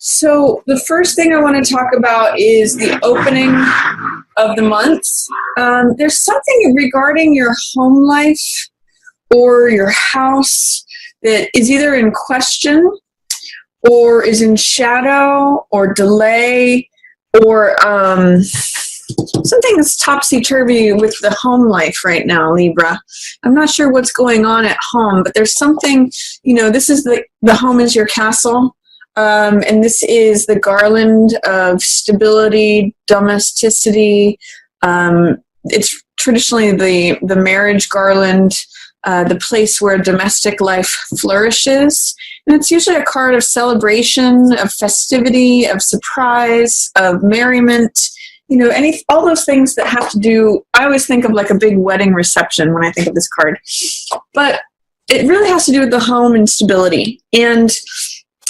So the first thing I want to talk about is the opening of the month. There's something regarding your home life or your house that is either in question or is in shadow or delay or something that's topsy-turvy with the home life right now, Libra. I'm not sure what's going on at home, but there's something, this is the home is your castle. And this is the garland of stability, domesticity. It's traditionally the marriage garland, the place where domestic life flourishes. And it's usually a card of celebration, of festivity, of surprise, of merriment. All those things that have to do, I always think of like a big wedding reception when I think of this card. But it really has to do with the home and stability. And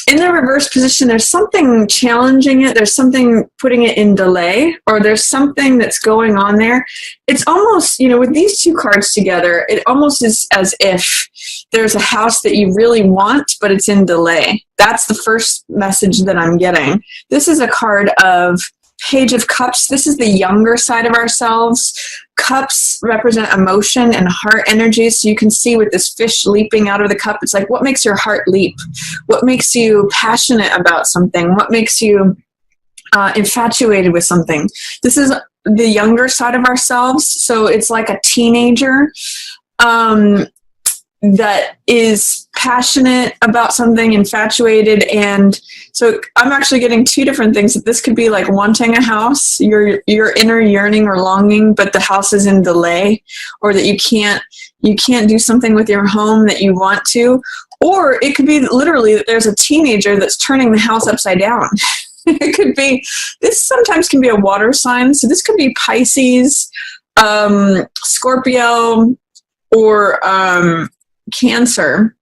in the reverse position, there's something challenging it. There's something putting it in delay, or there's something that's going on there. It's almost, with these two cards together, it almost is as if there's a house that you really want, but it's in delay. That's the first message that I'm getting. This is a card of Page of Cups. This is the younger side of ourselves. Cups represent emotion and heart energy. So you can see with this fish leaping out of the cup, it's like, what makes your heart leap? What makes you passionate about something? What makes you infatuated with something? This is the younger side of ourselves. So it's like a teenager that is passionate about something, infatuated. And so I'm actually getting two different things. This could be like wanting a house, your inner yearning or longing, but the house is in delay, or that you can't do something with your home that you want to. Or it could be literally that there's a teenager that's turning the house upside down. It could be, this sometimes can be a water sign. So this could be Pisces, Scorpio, or Cancer.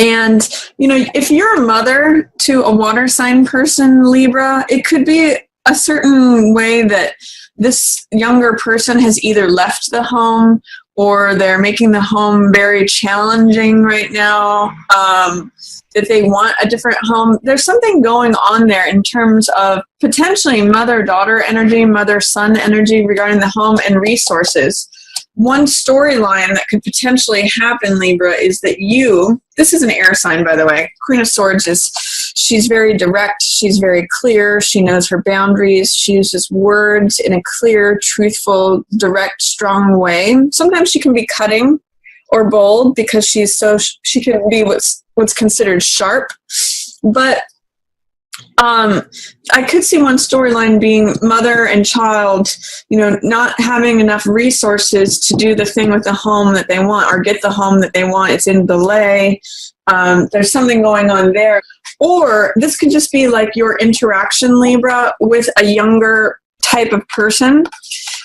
And if you're a mother to a water sign person, Libra, it could be a certain way that this younger person has either left the home or they're making the home very challenging right now, that they want a different home. There's something going on there in terms of potentially mother-daughter energy, mother-son energy regarding the home and resources. One storyline that could potentially happen, Libra, is that this is an air sign, by the way. Queen of Swords she's very direct, she's very clear, she knows her boundaries, she uses words in a clear, truthful, direct, strong way. Sometimes she can be cutting or bold because she can be what's considered sharp. But I could see one storyline being mother and child, not having enough resources to do the thing with the home that they want or get the home that they want. It's in delay. There's something going on there. Or this could just be like your interaction, Libra, with a younger type of person.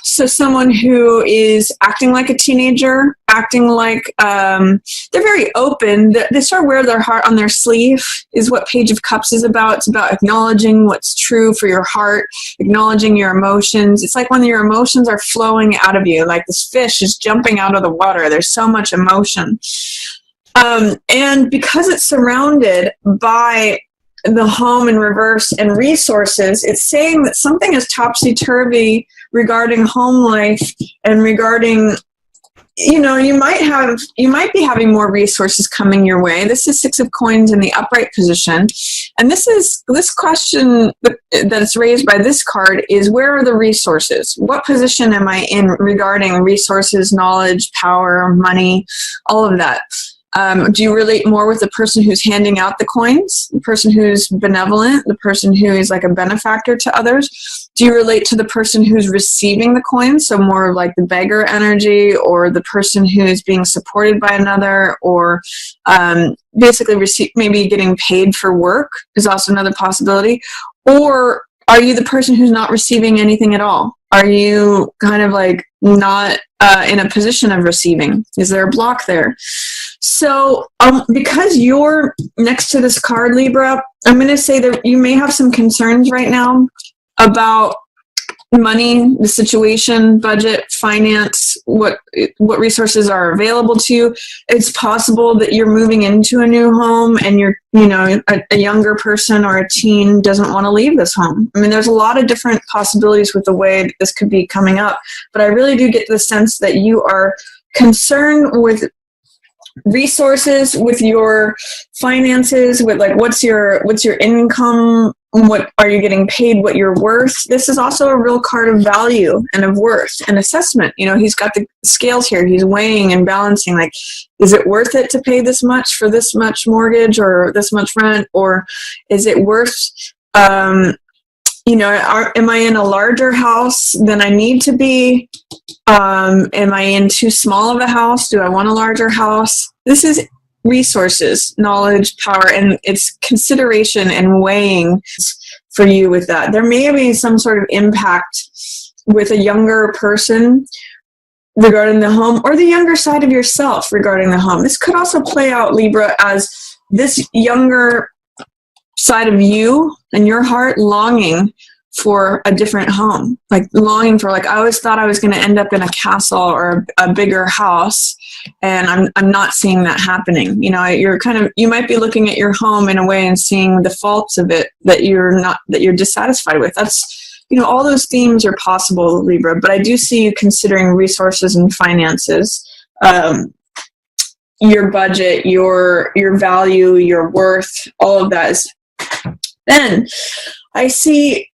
So someone who is acting like a teenager, acting like they're very open. They sort of wear their heart on their sleeve is what Page of Cups is about. It's about acknowledging what's true for your heart, acknowledging your emotions. It's like when your emotions are flowing out of you, like this fish is jumping out of the water. There's so much emotion. And because it's surrounded by the home in reverse and resources, it's saying that something is topsy-turvy regarding home life and regarding, you might be having more resources coming your way. This is Six of Coins in the upright position. And this question that's raised by this card is, where are the resources? What position am I in regarding resources, knowledge, power, money, all of that? Do you relate more with the person who's handing out the coins, the person who's benevolent, the person who is like a benefactor to others? Do you relate to the person who's receiving the coins, so more of like the beggar energy, or the person who is being supported by another, or basically maybe getting paid for work is also another possibility? Or are you the person who's not receiving anything at all? Are you kind of like not in a position of receiving? Is there a block there? So because you're next to this card, Libra, I'm going to say that you may have some concerns right now about money, the situation, budget, finance, what resources are available to you. It's possible that you're moving into a new home and you're, a younger person or a teen doesn't want to leave this home. I mean, there's a lot of different possibilities with the way that this could be coming up, but I really do get the sense that you are concerned with resources, with your finances, with like what's your income, what are you getting paid, what you're worth. This is also a real card of value and of worth and assessment. He's got the scales here. He's weighing and balancing, like, is it worth it to pay this much for this much mortgage or this much rent, or is it worth am I in a larger house than I need to be? Am I in too small of a house? Do I want a larger house? This is resources, knowledge, power, and it's consideration and weighing for you with that. There may be some sort of impact with a younger person regarding the home, or the younger side of yourself regarding the home. This could also play out, Libra, as this younger side of you and your heart longing for a different home, like longing for, like, I always thought I was going to end up in a castle or a bigger house, and I'm not seeing that happening. You might be looking at your home in a way and seeing the faults of it that you're dissatisfied with. That's, all those themes are possible, Libra, but I do see you considering resources and finances, your budget, your value, your worth, all of that is. Then I see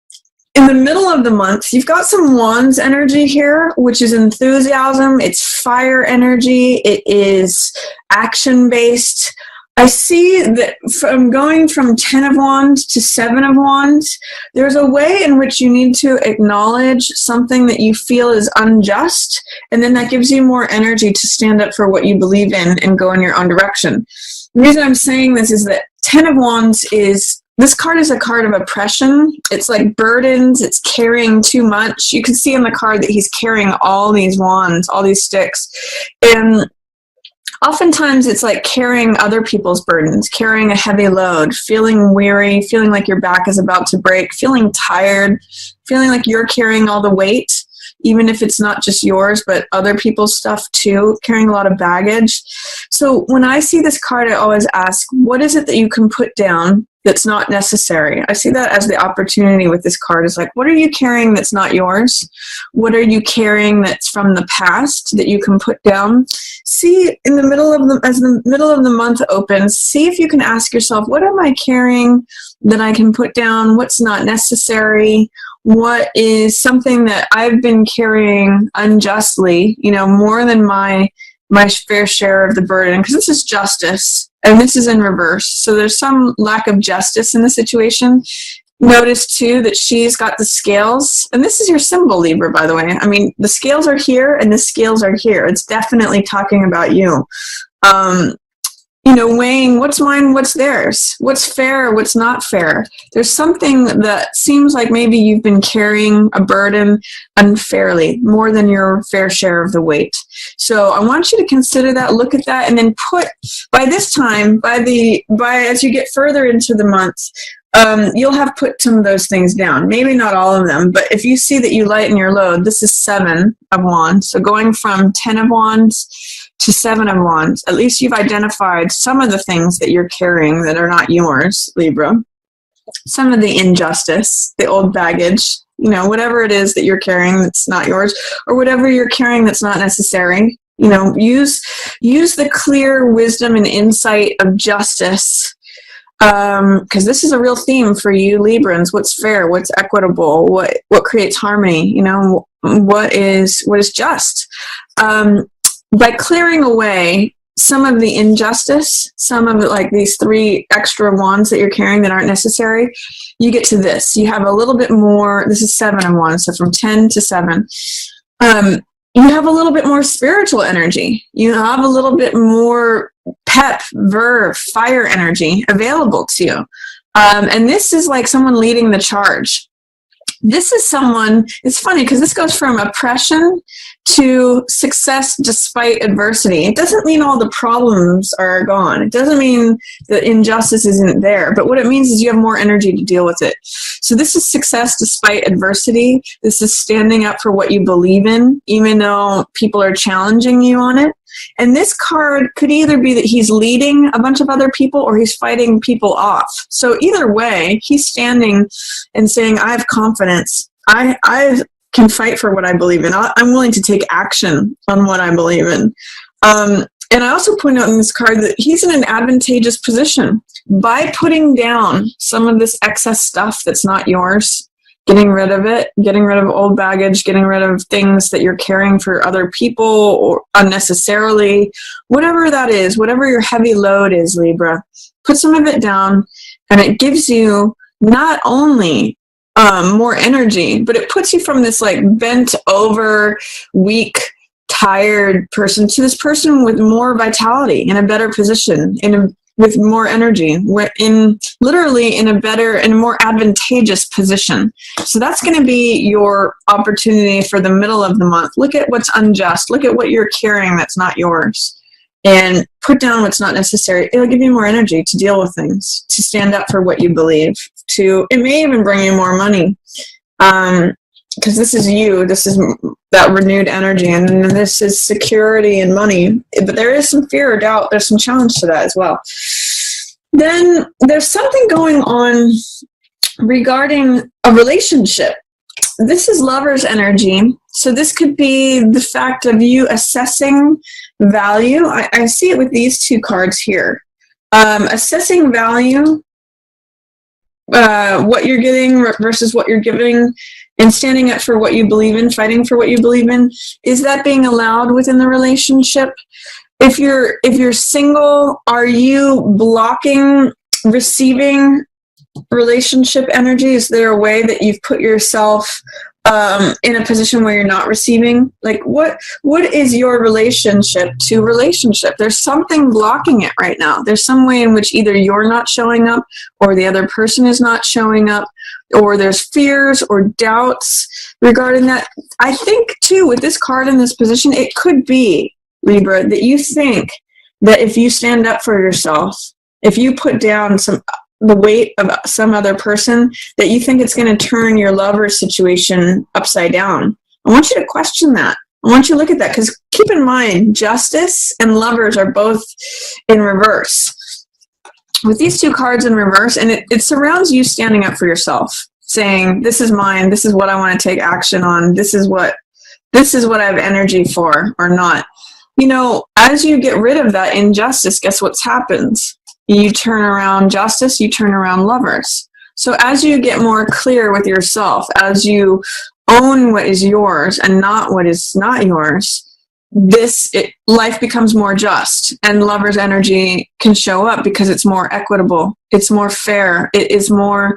in the middle of the month, you've got some Wands energy here, which is enthusiasm. It's fire energy. It is action-based. I see that from going from 10 of Wands to 7 of Wands, there's a way in which you need to acknowledge something that you feel is unjust, and then that gives you more energy to stand up for what you believe in and go in your own direction. The reason I'm saying this is that 10 of Wands this card is a card of oppression. It's like burdens. It's carrying too much. You can see on the card that he's carrying all these wands, all these sticks. And oftentimes it's like carrying other people's burdens, carrying a heavy load, feeling weary, feeling like your back is about to break, feeling tired, feeling like you're carrying all the weight, even if it's not just yours, but other people's stuff too, carrying a lot of baggage. So when I see this card, I always ask, what is it that you can put down that's not necessary? I see that as the opportunity with this card. Is like, what are you carrying that's not yours? What are you carrying that's from the past that you can put down? See, as the middle of the month opens, see if you can ask yourself, what am I carrying that I can put down? What's not necessary? What is something that I've been carrying unjustly, more than my fair share of the burden? Because this is justice, and this is in reverse. So there's some lack of justice in the situation. Notice, too, that she's got the scales. And this is your symbol, Libra, by the way. I mean, the scales are here, and the scales are here. It's definitely talking about you. Weighing what's mine, what's theirs, what's fair, what's not fair. There's something that seems like maybe you've been carrying a burden unfairly, more than your fair share of the weight. So I want you to consider that, look at that, and then by this time, as you get further into the month, you'll have put some of those things down. Maybe not all of them, but if you see that you lighten your load, this is 7 of Wands. So going from 10 of Wands to 7 of Wands, at least you've identified some of the things that you're carrying that are not yours, Libra. Some of the injustice, the old baggage, whatever it is that you're carrying that's not yours, or whatever you're carrying that's not necessary. Use the clear wisdom and insight of justice, because this is a real theme for you Librans. What's fair, what's equitable, what creates harmony, what is just. By clearing away some of the injustice, some of it, like these 3 extra wands that you're carrying that aren't necessary, you get to this. You have a little bit more. This is 7 of Wands, so from 10 to 7. You have a little bit more spiritual energy. You have a little bit more pep, verve, fire energy available to you. And this is like someone leading the charge. This is someone, it's funny because this goes from oppression to success despite adversity. It doesn't mean all the problems are gone. It doesn't mean that injustice isn't there. But what it means is you have more energy to deal with it. So this is success despite adversity. This is standing up for what you believe in, even though people are challenging you on it. And this card could either be that he's leading a bunch of other people or he's fighting people off. So either way, he's standing and saying, I have confidence. I can fight for what I believe in. I'm willing to take action on what I believe in. And I also point out in this card that he's in an advantageous position. By putting down some of this excess stuff that's not yours, getting rid of it, getting rid of old baggage, getting rid of things that you're carrying for other people or unnecessarily, whatever that is, whatever your heavy load is, Libra, put some of it down, and it gives you not only more energy, but it puts you from this like bent over, weak, tired person to this person with more vitality, in a better position, with more energy, literally in a better and more advantageous position. So that's going to be your opportunity for the middle of the month. Look at what's unjust. Look at what you're carrying that's not yours, and put down what's not necessary. It'll give you more energy to deal with things, to stand up for what you believe. It may even bring you more money. Because this is you, this is that renewed energy, and this is security and money. But there is some fear or doubt, there's some challenge to that as well. Then there's something going on regarding a relationship. This is lover's energy. So this could be the fact of you assessing value. I see it with these two cards here. Assessing value, what you're getting versus what you're giving, and standing up for what you believe in, fighting for what you believe in. Is that being allowed within the relationship? If you're single, are you blocking receiving relationship energy? Is there a way that you've put yourself in a position where you're not receiving? Like, what is your relationship to relationship? There's something blocking it right now. There's some way in which either you're not showing up, or the other person is not showing up, or there's fears or doubts regarding that. I think, too, with this card in this position, it could be, Libra, that you think that if you stand up for yourself, if you put down the weight of some other person, that you think it's going to turn your lover situation upside down. I want you to question that. I want you to look at that, because keep in mind, justice and lovers are both in reverse. With these two cards in reverse, and it surrounds you standing up for yourself, saying, this is mine, this is what I want to take action on, this is what I have energy for, or not. You know, as you get rid of that injustice, guess what happens? You turn around justice, you turn around lovers. So as you get more clear with yourself, as you own what is yours and not what is not yours, life becomes more just, and lover's energy can show up because it's more equitable, it's more fair, it is more,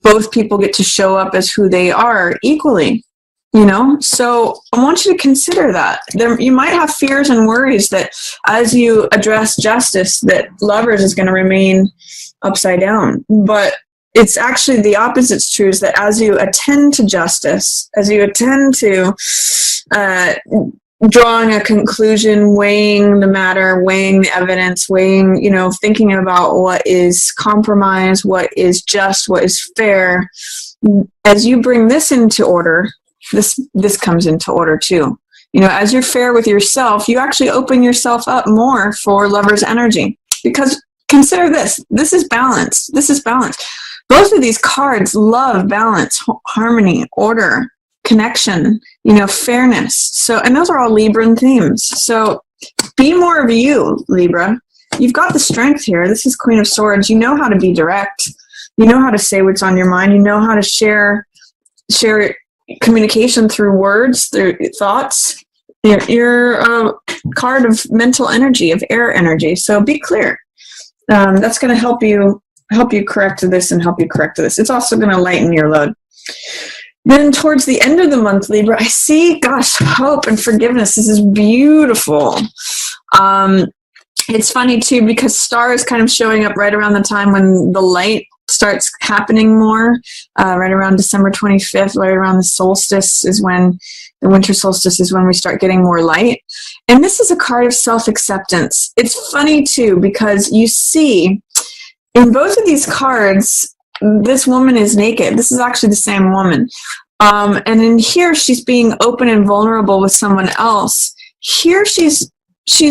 both people get to show up as who they are equally. You know, so I want you to consider that. You might have fears and worries that as you address justice, that lovers is going to remain upside down. But it's actually the opposite's true, is that as you attend to justice, as you attend to drawing a conclusion, weighing the matter, weighing the evidence, weighing, thinking about what is compromise, what is just, what is fair, as you bring this into order, this comes into order too. As you're fair with yourself, you actually open yourself up more for lover's energy. Because consider this is balance. This is balance. Both of these cards love balance, harmony, order, connection, fairness. So, and those are all Libran themes. So be more of you, Libra. You've got the strength here. This is Queen of Swords. You know how to be direct. You know how to say what's on your mind. You know how to share communication through words, through thoughts. You're a card of mental energy, of air energy. So be clear. That's going to help you correct this and help you correct this. It's also going to lighten your load. Then towards the end of the month, Libra, I see, hope and forgiveness. This is beautiful. It's funny too, because Star is kind of showing up right around the time when the light starts happening more, right around December 25th, right around the solstice is when, the winter solstice is when we start getting more light. And this is a card of self-acceptance. It's funny too, because you see in both of these cards, this woman is naked. This is actually the same woman. And in here, she's being open and vulnerable with someone else. Here, she's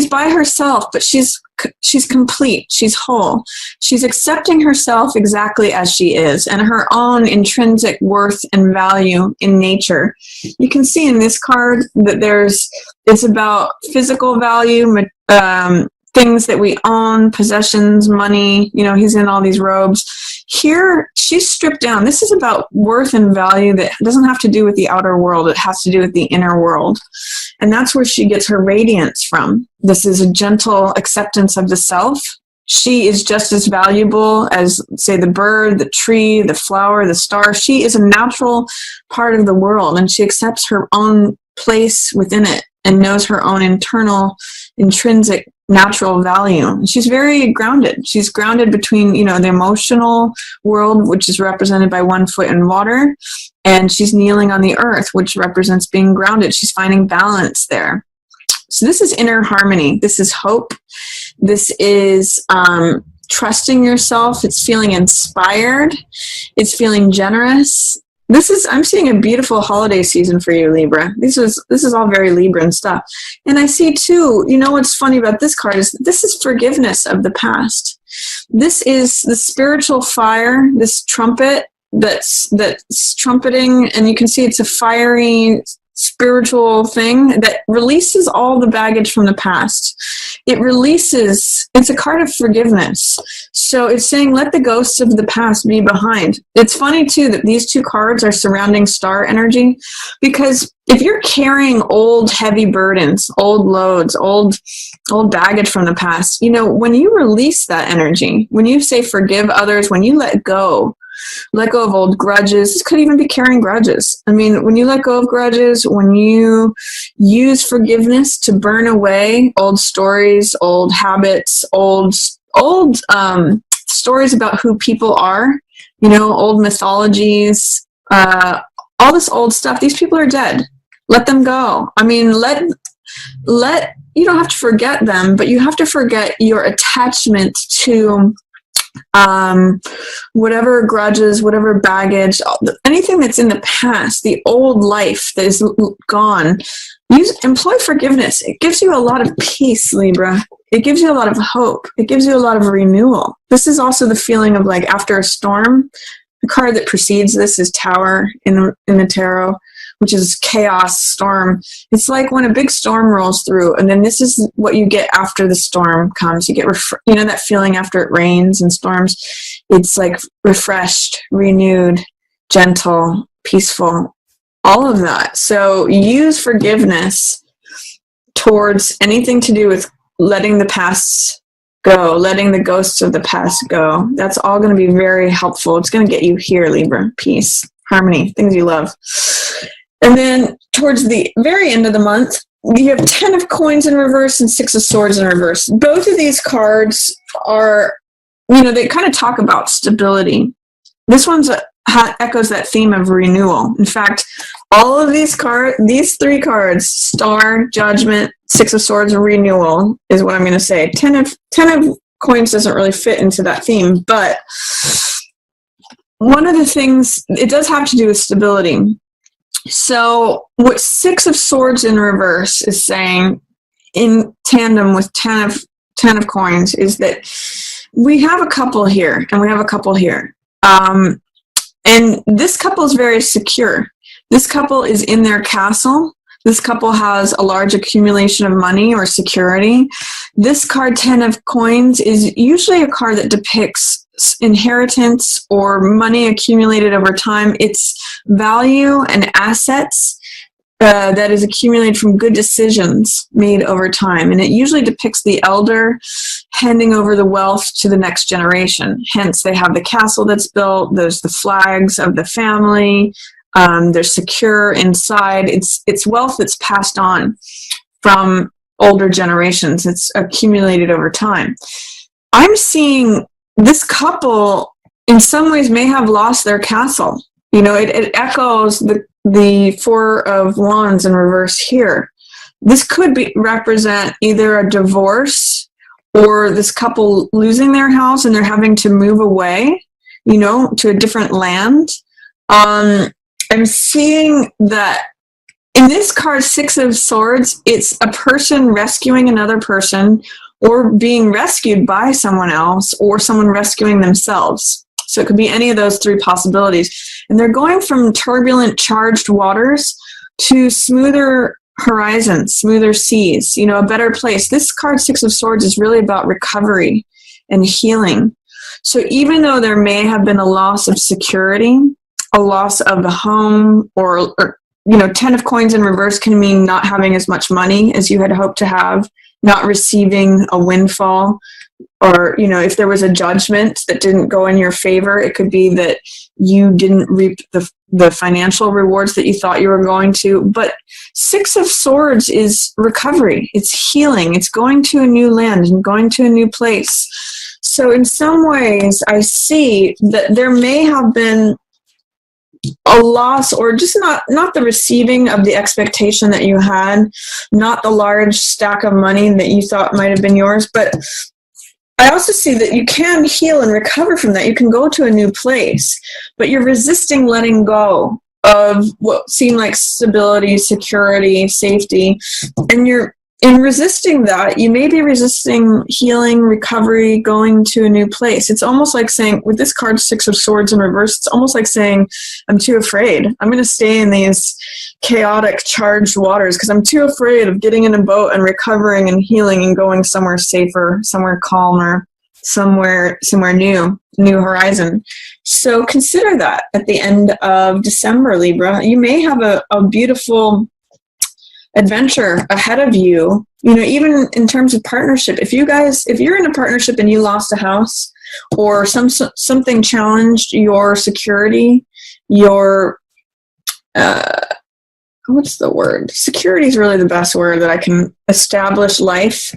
by herself, but she's complete. She's whole. She's accepting herself exactly as she is and her own intrinsic worth and value in nature. You can see in this card that it's about physical value, things that we own, possessions, money. You know, he's in all these robes. Here, she's stripped down. This is about worth and value that doesn't have to do with the outer world. It has to do with the inner world. And that's where she gets her radiance from. This is a gentle acceptance of the self. She is just as valuable as, say, the bird, the tree, the flower, the star. She is a natural part of the world, and she accepts her own place within it and knows her own internal, intrinsic, natural value. She's very grounded. She's grounded between, you know, the emotional world, which is represented by one foot in water, and she's kneeling on the earth, which represents being grounded. She's finding balance there. So this is inner harmony. This is hope. This is trusting yourself. It's feeling inspired. It's feeling generous. I'm seeing a beautiful holiday season for you, Libra. This is all very Libran stuff. And I see too, you know what's funny about this card is this is forgiveness of the past. This is the spiritual fire, this trumpet that's trumpeting, and you can see it's a fiery spiritual thing that releases all the baggage from the past. It's a card of forgiveness. So it's saying, let the ghosts of the past be behind. It's funny too that these two cards are surrounding star energy, because if you're carrying old heavy burdens, old loads, old baggage from the past, you know, when you release that energy, when you say forgive others, when you let go of old grudges. This could even be carrying grudges. I mean, when you let go of grudges, when you use forgiveness to burn away old stories, old habits, old stories about who people are, you know, old mythologies, all this old stuff. These people are dead. Let them go. I mean, you don't have to forget them, but you have to forget your attachment to whatever grudges, whatever baggage, anything that's in the past, the old life that is gone. Employ forgiveness. It gives you a lot of peace, Libra. It gives you a lot of hope. It gives you a lot of renewal. This is also the feeling of like after a storm. The card that precedes this is Tower in the tarot, which is chaos, storm. It's like when a big storm rolls through, and then this is what you get after the storm comes. You get, that feeling after it rains and storms. It's like refreshed, renewed, gentle, peaceful, all of that. So use forgiveness towards anything to do with letting the past go, letting the ghosts of the past go. That's all going to be very helpful. It's going to get you here, Libra. Peace, harmony, things you love. And then towards the very end of the month, you have 10 of coins in reverse and 6 of swords in reverse. Both of these cards are, they kind of talk about stability. This one's echoes that theme of renewal. In fact, all of these 3 cards, Star, Judgment, 6 of Swords, and Renewal, is what I'm going to say. 10 of coins doesn't really fit into that theme, but one of the things, it does have to do with stability. So what 6 of Swords in reverse is saying, in tandem with 10 of coins, is that we have a couple here, and we have a couple here. And this couple is very secure. This couple is in their castle. This couple has a large accumulation of money or security. This card, 10 of coins, is usually a card that depicts inheritance or money accumulated over time. It's value and assets that is accumulated from good decisions made over time. And it usually depicts the elder handing over the wealth to the next generation. Hence, they have the castle that's built. There's the flags of the family. They're secure inside. It's wealth that's passed on from older generations. It's accumulated over time. I'm seeing this couple in some ways may have lost their castle. It echoes the 4 of Wands in reverse here. This could represent either a divorce or this couple losing their house and they're having to move away. to a different land. I'm seeing that in this card, Six of Swords, it's a person rescuing another person, or being rescued by someone else, or someone rescuing themselves. So it could be any of those three possibilities. And they're going from turbulent, charged waters to smoother horizons, smoother seas, a better place. This card, Six of Swords, is really about recovery and healing. So even though there may have been a loss of security, a loss of the home, or Ten of Coins in reverse can mean not having as much money as you had hoped to have, not receiving a windfall, or, if there was a judgment that didn't go in your favor, it could be that you didn't reap the financial rewards that you thought you were going to. But Six of Swords is recovery. It's healing. It's going to a new land and going to a new place. So in some ways, I see that there may have been a loss, or just not the receiving of the expectation that you had, not the large stack of money that you thought might have been yours. But I also see that you can heal and recover from that. You can go to a new place, but you're resisting letting go of what seemed like stability, security, safety. And in resisting that, you may be resisting healing, recovery, going to a new place. It's almost like saying, with this card, Six of Swords in reverse, it's almost like saying, I'm too afraid. I'm going to stay in these chaotic, charged waters because I'm too afraid of getting in a boat and recovering and healing and going somewhere safer, somewhere calmer, somewhere new horizon. So consider that at the end of December, Libra. You may have a beautiful adventure ahead of you, even in terms of partnership. If you're in a partnership and you lost a house, or something challenged your security, your what's the word? Security is really the best word that I can establish life.